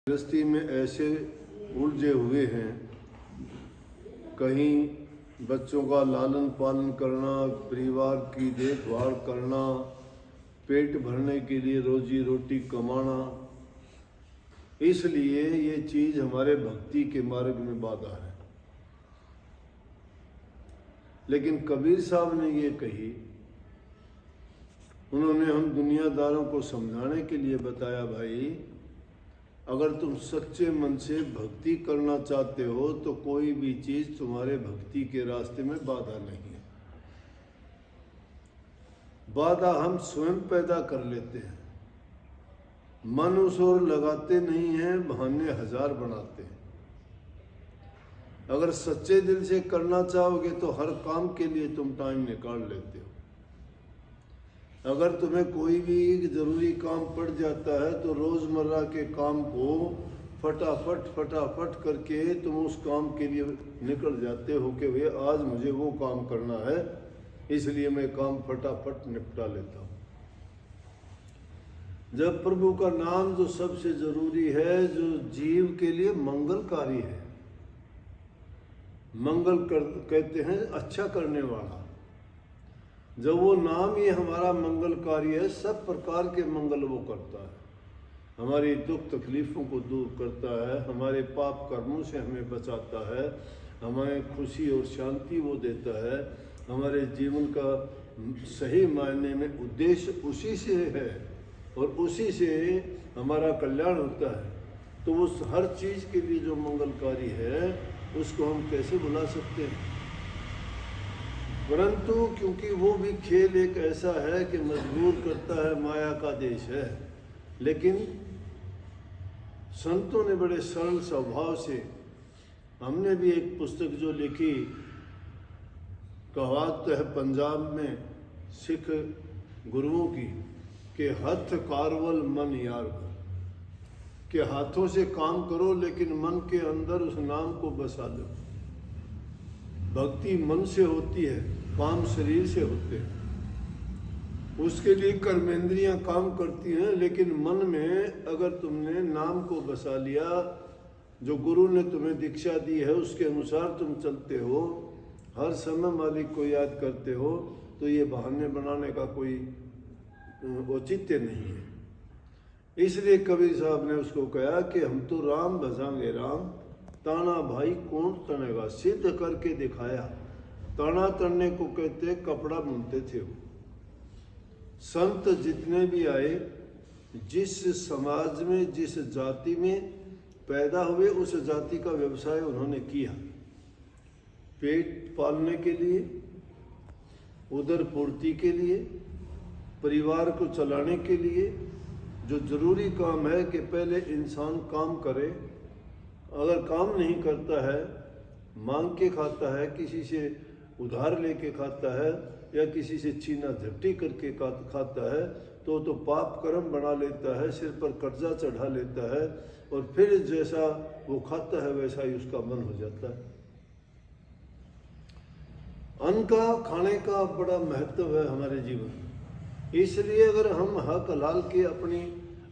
गृहस्थी में ऐसे उलझे हुए हैं, कहीं बच्चों का लालन पालन करना, परिवार की देखभाल करना, पेट भरने के लिए रोजी रोटी कमाना, इसलिए ये चीज़ हमारे भक्ति के मार्ग में बाधा है। लेकिन कबीर साहब ने ये कही, उन्होंने हम दुनियादारों को समझाने के लिए बताया, भाई अगर तुम सच्चे मन से भक्ति करना चाहते हो तो कोई भी चीज़ तुम्हारे भक्ति के रास्ते में बाधा नहीं है। बाधा हम स्वयं पैदा कर लेते हैं, मन उस ओर लगाते नहीं हैं, बहाने हजार बनाते हैं। अगर सच्चे दिल से करना चाहोगे तो हर काम के लिए तुम टाइम निकाल लेते हो। अगर तुम्हें कोई भी ज़रूरी काम पड़ जाता है तो रोज़मर्रा के काम को फटाफट करके तुम उस काम के लिए निकल जाते हो कि भैया आज मुझे वो काम करना है, इसलिए मैं काम फटाफट निपटा लेता हूँ। जब प्रभु का नाम जो सबसे ज़रूरी है, जो जीव के लिए मंगलकारी है, कहते हैं अच्छा करने वाला, जब वो नाम ही हमारा मंगलकारी है, सब प्रकार के मंगल वो करता है। हमारी दुख तकलीफ़ों को दूर करता है, हमारे पाप कर्मों से हमें बचाता है, हमें खुशी और शांति वो देता है, हमारे जीवन का सही मायने में उद्देश्य उसी से है और उसी से हमारा कल्याण होता है। तो उस हर चीज़ के लिए जो मंगलकारी है उसको हम कैसे भुला सकते हैं। परंतु क्योंकि वो भी खेल एक ऐसा है कि मजबूर करता है, माया का देश है। लेकिन संतों ने बड़े सरल स्वभाव से, हमने भी एक पुस्तक जो लिखी, कहावत है पंजाब में सिख गुरुओं की कि हथ कारवल मन यार कर, कि हाथों से काम करो लेकिन मन के अंदर उस नाम को बसा लो। भक्ति मन से होती है, काम शरीर से होते हैं। उसके लिए कर्मेंद्रियां काम करती हैं, लेकिन मन में अगर तुमने नाम को बसा लिया, जो गुरु ने तुम्हें दीक्षा दी है उसके अनुसार तुम चलते हो, हर समय मालिक को याद करते हो, तो ये बहाने बनाने का कोई औचित्य नहीं है। इसलिए कबीर साहब ने उसको कहा कि हम तो राम भजांगे राम, ताना भाई कौन तनेगा, सिद्ध करके दिखाया। ताना तनने को कहते कपड़ा बुनते थे वो। संत जितने भी आए, जिस समाज में जिस जाति में पैदा हुए उस जाति का व्यवसाय उन्होंने किया, पेट पालने के लिए, उदर पूर्ति के लिए, परिवार को चलाने के लिए। जो जरूरी काम है कि पहले इंसान काम करे, अगर काम नहीं करता है, मांग के खाता है, किसी से उधार लेके खाता है या किसी से छीना झपटी करके खाता है, तो पाप कर्म बना लेता है, सिर पर कर्जा चढ़ा लेता है और फिर जैसा वो खाता है वैसा ही उसका मन हो जाता है। अन्न का, खाने का बड़ा महत्व है हमारे जीवन में। इसलिए अगर हम हक हलाल के अपनी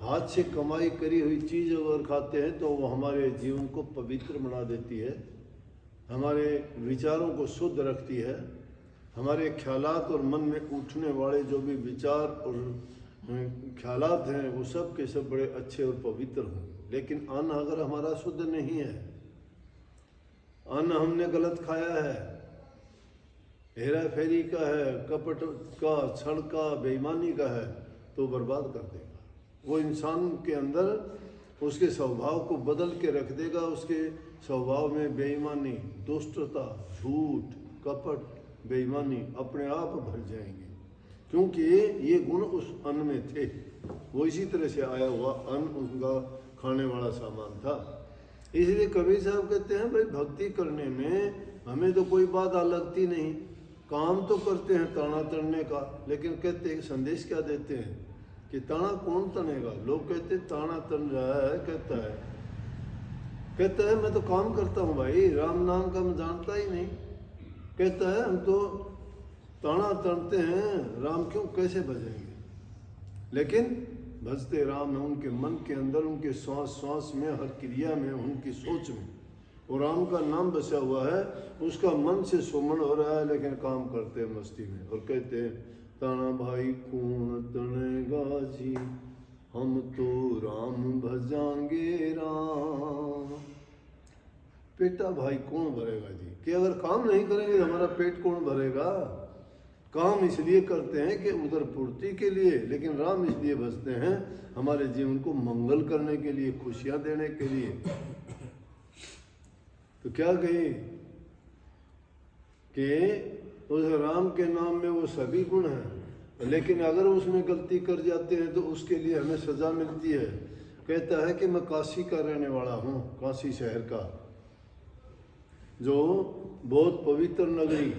हाथ से कमाई करी हुई चीज़ अगर खाते हैं तो वो हमारे जीवन को पवित्र बना देती है, हमारे विचारों को शुद्ध रखती है, हमारे ख्यालात और मन में उठने वाले जो भी विचार और ख्यालात हैं वो सब के सब बड़े अच्छे और पवित्र हों। लेकिन अन्न अगर हमारा शुद्ध नहीं है, अन्न हमने गलत खाया है, हेरा फेरी का है, कपट का, छल का, बेईमानी का है, तो बर्बाद कर देगा। वो इंसान के अंदर उसके स्वभाव को बदल के रख देगा। उसके स्वभाव में बेईमानी, दुष्टता, झूठ, कपट, बेईमानी अपने आप भर जाएंगे, क्योंकि ये गुण उस अन्न में थे। वो इसी तरह से आया हुआ अन्न उनका खाने वाला सामान था। इसलिए कबीर साहब कहते हैं, भाई भक्ति करने में हमें तो कोई बाधा लगती नहीं, काम तो करते हैं ताना तनने का, लेकिन कहते हैं संदेश क्या देते हैं कि ताना कौन तनेगा। लोग कहते ताना तन रहा है, कहता है मैं तो काम करता हूँ भाई, राम नाम का मैं जानता ही नहीं। कहता है हम तो ताना तनते हैं, राम क्यों कैसे बजेंगे। लेकिन भजते राम है उनके मन के अंदर, उनके श्वास श्वास में, हर क्रिया में, उनकी सोच में। और राम का नाम बसा हुआ है, उसका मन से सुमन हो रहा है, लेकिन काम करते हैं मस्ती में। और कहते हैं ताना भाई कौन तनेगा जी, हम तो राम भजांगे राम। पेटा भाई कौन भरेगा जी, कि अगर काम नहीं करेंगे तो हमारा पेट कौन भरेगा। काम इसलिए करते हैं कि उधर पूर्ति के लिए, लेकिन राम इसलिए बसते हैं हमारे जीवन को मंगल करने के लिए, खुशियां देने के लिए। तो क्या कहें कि उस राम के नाम में वो सभी गुण हैं, लेकिन अगर उसमें गलती कर जाते हैं तो उसके लिए हमें सजा मिलती है। कहता है कि मैं काशी का रहने वाला हूँ, काशी शहर का, जो बहुत पवित्र नगरी,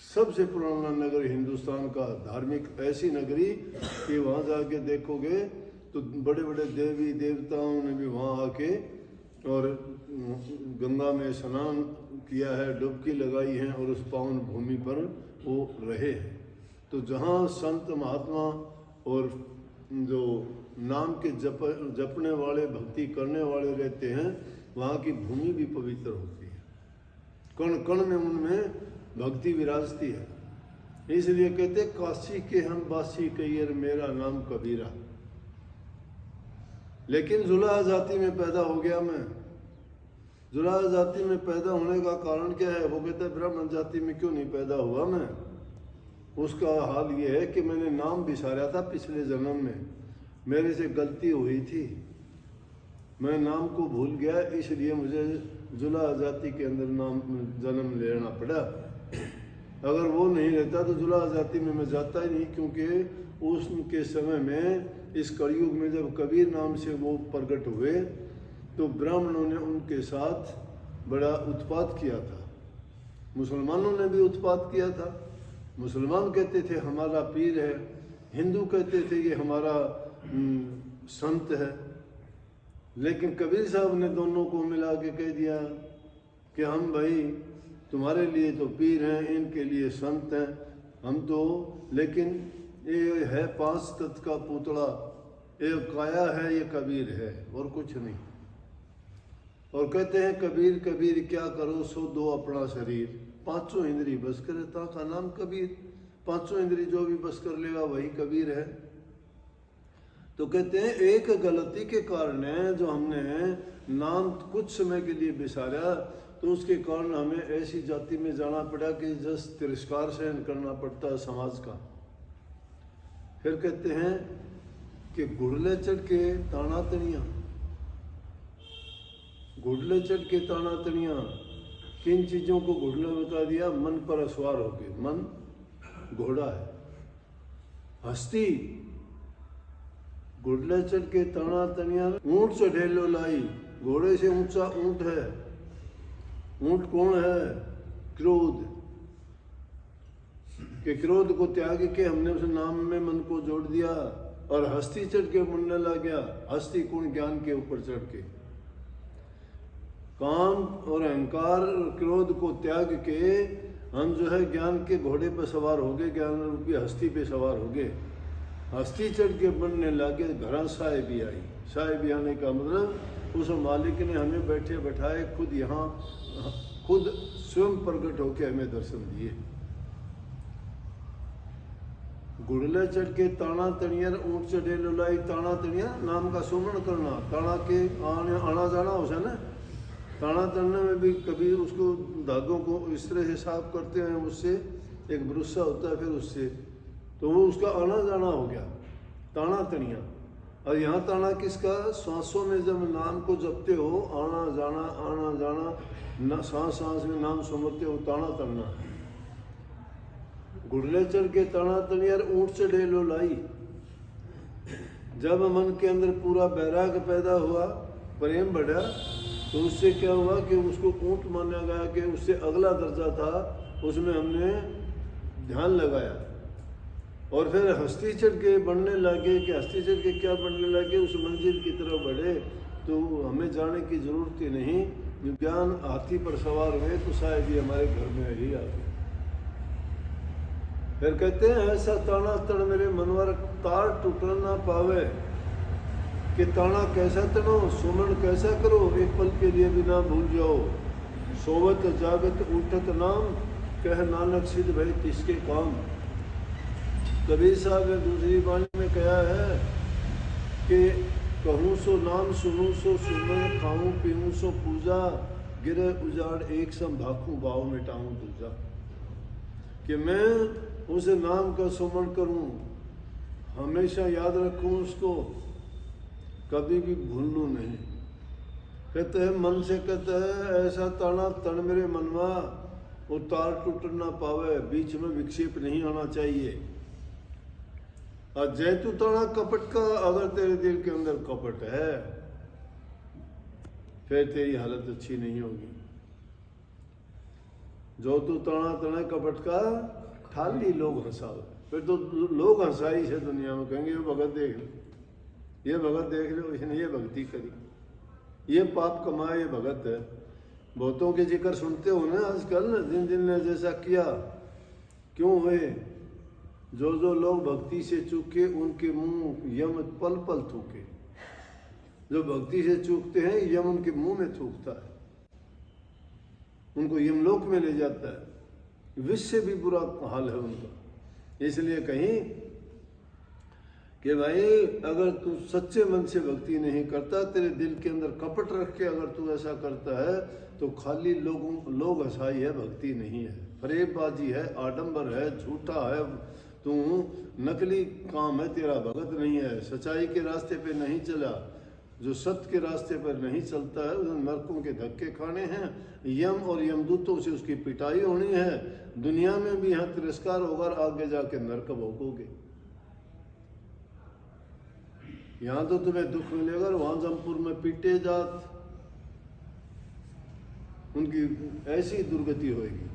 सबसे पुराना नगर हिंदुस्तान का, धार्मिक ऐसी नगरी कि वहाँ जाके देखोगे तो बड़े बड़े देवी देवताओं ने भी वहाँ आके और गंगा में स्नान किया है, डुबकी लगाई है और उस पावन भूमि पर वो रहे हैं। तो जहाँ संत महात्मा और जो नाम के जपने वाले, भक्ति करने वाले रहते हैं, वहाँ की भूमि भी पवित्र होती है, कण कण में उनमें भक्ति विराजती है। इसलिए कहते काशी के हम बासी कहियर, मेरा नाम कबीरा। लेकिन जुलाहा जाति में पैदा हो गया मैं। जुलाहा जाति में पैदा होने का कारण क्या है? वो कहते ब्राह्मण जाति में क्यों नहीं पैदा हुआ मैं? उसका हाल ये है कि मैंने नाम बिसारा था पिछले जन्म में, मेरे से गलती हुई थी, मैं नाम को भूल गया, इसलिए मुझे जुलाहा जाति के अंदर नाम जन्म लेना पड़ा। अगर वो नहीं रहता तो जुलाहा जाति में मैं जाता ही नहीं, क्योंकि उसके समय में, इस कलयुग में जब कबीर नाम से वो प्रकट हुए तो ब्राह्मणों ने उनके साथ बड़ा उत्पात किया था, मुसलमानों ने भी उत्पात किया था। मुसलमान कहते थे हमारा पीर है, हिंदू कहते थे ये हमारा संत है, लेकिन कबीर साहब ने दोनों को मिला के कह दिया कि हम भाई तुम्हारे लिए तो पीर हैं, इनके लिए संत हैं, हम तो, लेकिन ये है पांच तत्व का पुतला, ये काया है, ये कबीर है और कुछ नहीं। और कहते हैं कबीर कबीर क्या करो सो दो अपना शरीर, पांचों इंद्री बस करे ता का नाम कबीर। पांचों इंद्री जो भी बस कर लेगा वही कबीर है। तो कहते हैं एक गलती के कारण है जो हमने नाम कुछ समय के लिए बिसारा, तो उसके कारण हमें ऐसी जाति में जाना पड़ा कि जिस तिरस्कार सहन करना पड़ता है समाज का। फिर कहते हैं कि घुड़ले चढ़ के ताना तनिया, घुड़ले चढ़ के ताना तनिया, किन चीज़ों को घुड़ले बता दिया? मन पर असवार हो गए। मन घोड़ा है, हस्ती घुड़ले चढ़ के ताना तनिया, ऊंट चढ़े लो लाई, घोड़े से ऊंचा ऊंट है। ऊंट कौन है? क्रोध। कि क्रोध को त्याग के हमने उस नाम में मन को जोड़ दिया और हस्ती चढ़ के मुड़ने लग गया। हस्ती कौन? ज्ञान के ऊपर चढ़ के। काम और अहंकार और क्रोध को त्याग के हम जो है ज्ञान के घोड़े पर सवार हो गए, ज्ञान रूपी हस्ती पे सवार हो गए। हस्ती चढ़ के बनने लगे, घर साय भी आई। साय भी आने का मतलब उस मालिक ने हमें बैठे बैठाए खुद यहाँ, खुद स्वयं प्रकट होकर हमें दर्शन दिए। गुड़ले चढ़ के ताना तणियर, ऊंट चढ़े लुलाई, ताना तणिया नाम का सुमरण करना। ताना के आना जाना होता है ना, ताना तड़ने में भी कभी उसको धागों को इस तरह से साफ करते हैं, उससे एक ब्रुस्सा होता है, फिर उससे तो वो उसका आना जाना हो गया, ताना तणिया। और यहाँ ताना किसका? सांसों में जब नाम को जपते हो, आना जाना आना जाना, सांस सांस में नाम सुमरते हो, ताना तड़ना। गुड़ले चढ़ के ताना तणियर, ऊंट चढ़े लो लाई। जब मन के अंदर पूरा बैराग पैदा हुआ, प्रेम बढ़ा, तो उससे क्या हुआ कि उसको ऊंट माना गया कि उससे अगला दर्जा था, उसमें हमने ध्यान लगाया। और फिर हस्ती चढ़ के बढ़ने लगे कि हस्ती चढ़ के क्या बढ़ने लगे, उस मंजिल की तरफ बढ़े। तो हमें जाने की जरूरत ही नहीं, ज्ञान हाथी पर सवार हुए तो शायद ही हमारे घर में ही आ गए। फिर कहते हैं ऐसा ताना तड़ मेरे मनवर तार टूट ना पावे, कि ताना कैसा तनो सुमन कैसा करो, एक पल के लिए भी ना भूल जाओ। सोवत जागत उठत नाम, कह नानक सिद्ध भय किसके काम। कबीर साहब ने दूसरी वाणी में कहा है कि कहूँ सो नाम सुनूँ सो सुमन, खाऊं पीऊँ सो पूजा, गिरे उजाड़ एक सम भाखूं भाव मिटाऊं दूजा। कि मैं उस नाम का सुमन करूं, हमेशा याद रखूं उसको, कभी भी भूलूं नहीं। कहते हैं मन से, कहते हैं ऐसा ताना तन मेरे मनवा, वो तार टूट ना पावे, बीच में विक्षेप नहीं आना चाहिए। और जैतु ताना कपट का, अगर तेरे दिल के अंदर कपट है फिर तेरी हालत अच्छी नहीं होगी। जो तू ताना तने कपट का ठाली लोग हंसावे, फिर तो लोग हंसाई से दुनिया में कहेंगे ये भगत देख लो, ये भगत देख लो, इसने ये भक्ति करी, ये पाप कमाए, ये भगत है। बहुतों के जिक्र सुनते हो ना आजकल, जिन जिन ने जैसा किया क्यों हुए। जो जो लोग भक्ति से चूके उनके मुंह यम पल पल थूके। जो भक्ति से चूकते हैं यम उनके मुंह में थूकता है, उनको यमलोक में ले जाता है। विष से भी बुरा हाल है उनका। इसलिए कहीं कि भाई अगर तू सच्चे मन से भक्ति नहीं करता, तेरे दिल के अंदर कपट रख के अगर तू ऐसा करता है, तो खाली लोग हंसाई है, भक्ति नहीं है, फरेबबाजी है, आडंबर है, झूठा है, तू नकली काम है, तेरा भगत नहीं है, सच्चाई के रास्ते पे नहीं चला। जो सत्य के रास्ते पर नहीं चलता है उसे नरकों के धक्के खाने हैं, यम और यमदूतों से उसकी पिटाई होनी है। दुनिया में भी यहाँ तिरस्कार होगा, आगे जाके नरक भोगोगे। यहाँ तो तुम्हें दुख मिलेगा, वहां जमपुर में पीटे जात, उनकी ऐसी दुर्गति होगी।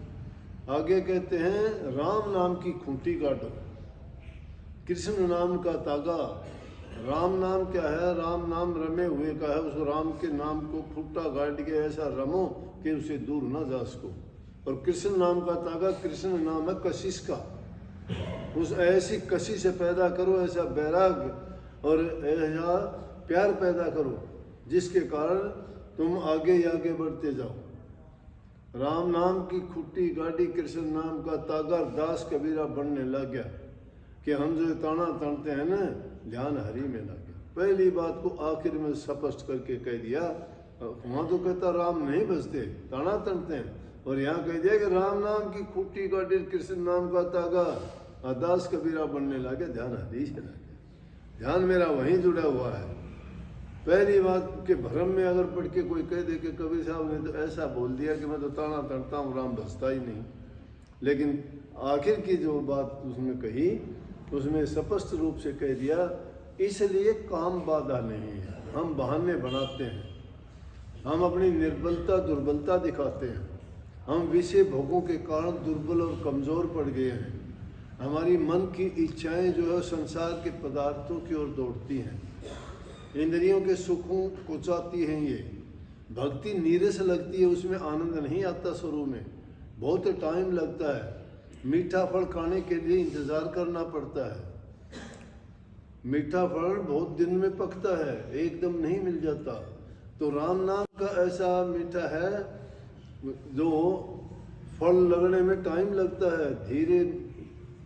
आगे कहते हैं राम नाम की खूंटी काटो, कृष्ण नाम का तागा। राम नाम क्या है? राम नाम रमे हुए का है। उस राम के नाम को फूटा गाड़ के ऐसा रमो कि उसे दूर ना जा सको। और कृष्ण नाम का तागा, कृष्ण नाम है कशिश का। उस ऐसी कशिश से पैदा करो, ऐसा बैराग और ऐसा प्यार पैदा करो जिसके कारण तुम आगे आगे बढ़ते जाओ। राम नाम की खुट्टी गाड़ी, कृष्ण नाम का तागा, दास कबीरा बनने लग गया कि हम जो ताना तड़ते हैं ना, ध्यान हरि में लग गया। पहली बात को आखिर में स्पष्ट करके कह दिया। वहां तो कहता राम नहीं बजते, ताना तड़ते हैं, और यहाँ कह दिया कि राम नाम की खुट्टी गाड़ी, कृष्ण नाम का तागा, दास कबीरा बनने लगे, ध्यान हरि से लग गया। ध्यान मेरा वहीं जुड़ा हुआ है। पहली बात के भ्रम में अगर पढ़ के कोई कह दे कि कबीर साहब ने तो ऐसा बोल दिया कि मैं तो ताना तड़ता हूँ, राम बसता ही नहीं। लेकिन आखिर की जो बात उसने कही उसमें स्पष्ट रूप से कह दिया, इसलिए काम बाधा नहीं है। हम बहाने बनाते हैं, हम अपनी निर्बलता दुर्बलता दिखाते हैं, हम विषय भोगों के कारण दुर्बल और कमज़ोर पड़ गए हैं। हमारी मन की इच्छाएं जो है संसार के पदार्थों की ओर दौड़ती हैं, इंद्रियों के सुखों को चाहती हैं। ये भक्ति नीरस लगती है, उसमें आनंद नहीं आता शुरू में, बहुत टाइम लगता है। मीठा फल खाने के लिए इंतज़ार करना पड़ता है। मीठा फल बहुत दिन में पकता है, एकदम नहीं मिल जाता। तो राम नाम का ऐसा मीठा है जो फल लगने में टाइम लगता है, धीरे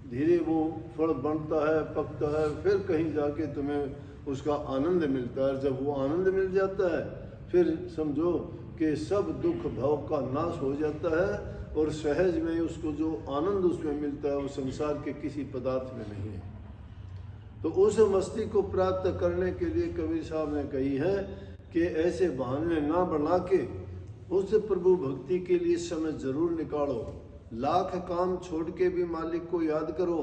धीरे वो फल बनता है, पकता है, फिर कहीं जाके तुम्हें उसका आनंद मिलता है। जब वो आनंद मिल जाता है फिर समझो कि सब दुख भाव का नाश हो जाता है, और सहज में उसको जो आनंद उसमें मिलता है वो संसार के किसी पदार्थ में नहीं है। तो उस मस्ती को प्राप्त करने के लिए कबीर साहब ने कही है कि ऐसे बहाने ना बना के उस प्रभु भक्ति के लिए समय जरूर निकालो। लाख काम छोड़ के भी मालिक को याद करो।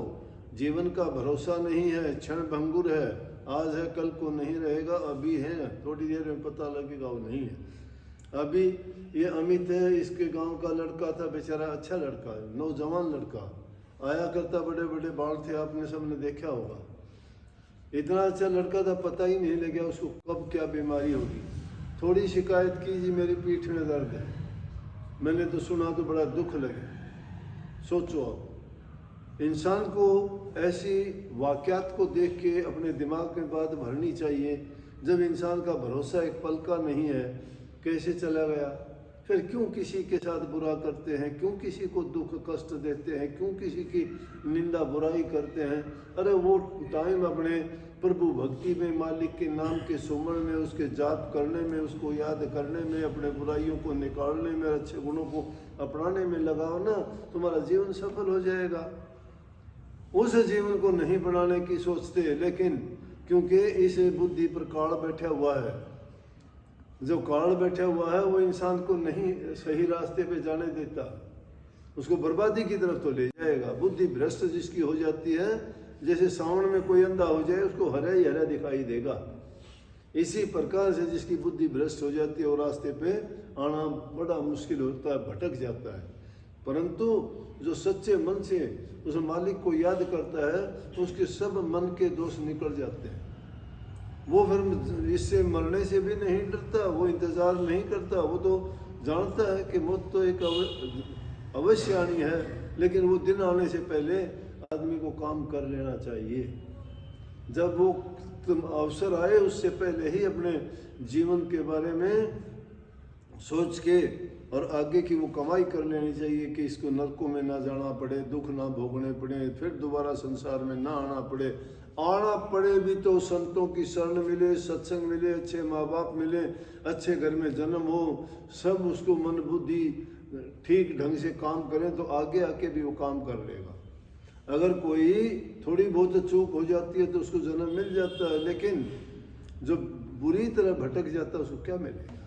जीवन का भरोसा नहीं है, क्षण भंगुर है, आज है कल को नहीं रहेगा, अभी है थोड़ी देर में पता लगेगा वो नहीं है। अभी ये अमित है, इसके गांव का लड़का था, बेचारा अच्छा लड़का है, नौजवान लड़का, आया करता, बड़े बड़े बाल थे, आपने सबने देखा होगा। इतना अच्छा लड़का था, पता ही नहीं लगा उसको कब क्या बीमारी होगी। थोड़ी शिकायत की जी मेरी पीठ में दर्द है, मैंने तो सुना तो बड़ा दुख लगे। सोचो आप, इंसान को ऐसी वाक़यात को देख के अपने दिमाग में बात भरनी चाहिए। जब इंसान का भरोसा एक पल का नहीं है, कैसे चला गया, फिर क्यों किसी के साथ बुरा करते हैं, क्यों किसी को दुख कष्ट देते हैं, क्यों किसी की निंदा बुराई करते हैं। अरे वो टाइम अपने प्रभु भक्ति में, मालिक के नाम के सुमरण में, उसके जाप करने में, उसको याद करने में, अपने बुराइयों को निकालने में, अच्छे गुणों को अपनाने में लगाओ ना, तुम्हारा जीवन सफल हो जाएगा। उस जीवन को नहीं बनाने की सोचते, लेकिन क्योंकि इस बुद्धि पर काल बैठा हुआ है, जो काल बैठा हुआ है वो इंसान को नहीं सही रास्ते पे जाने देता, उसको बर्बादी की तरफ तो ले जाएगा। बुद्धि भ्रष्ट जिसकी हो जाती है, जैसे सावन में कोई अंधा हो जाए उसको हरा ही हरा दिखाई देगा, इसी प्रकार से जिसकी बुद्धि भ्रष्ट हो जाती है वो रास्ते पे आना बड़ा मुश्किल होता है, भटक जाता है। परंतु जो सच्चे मन से उस मालिक को याद करता है, उसके सब मन के दोष निकल जाते हैं। वो फिर इससे मरने से भी नहीं डरता, वो इंतज़ार नहीं करता, वो तो जानता है कि मौत तो एक अवश्य आनी है, लेकिन वो दिन आने से पहले आदमी को काम कर लेना चाहिए। जब वो अवसर आए उससे पहले ही अपने जीवन के बारे में सोच के और आगे की वो कमाई कर लेनी चाहिए कि इसको नरकों में ना जाना पड़े, दुख ना भोगने पड़े, फिर दोबारा संसार में ना आना पड़े। आना पड़े भी तो संतों की शरण मिले, सत्संग मिले, अच्छे माँ बाप मिले, अच्छे घर में जन्म हो, सब उसको मन बुद्धि ठीक ढंग से काम करें तो आगे आके भी वो काम कर लेगा। अगर कोई थोड़ी बहुत चूक हो जाती है तो उसको जन्म मिल जाता है, लेकिन जो बुरी तरह भटक जाता है उसको क्या मिलेगा।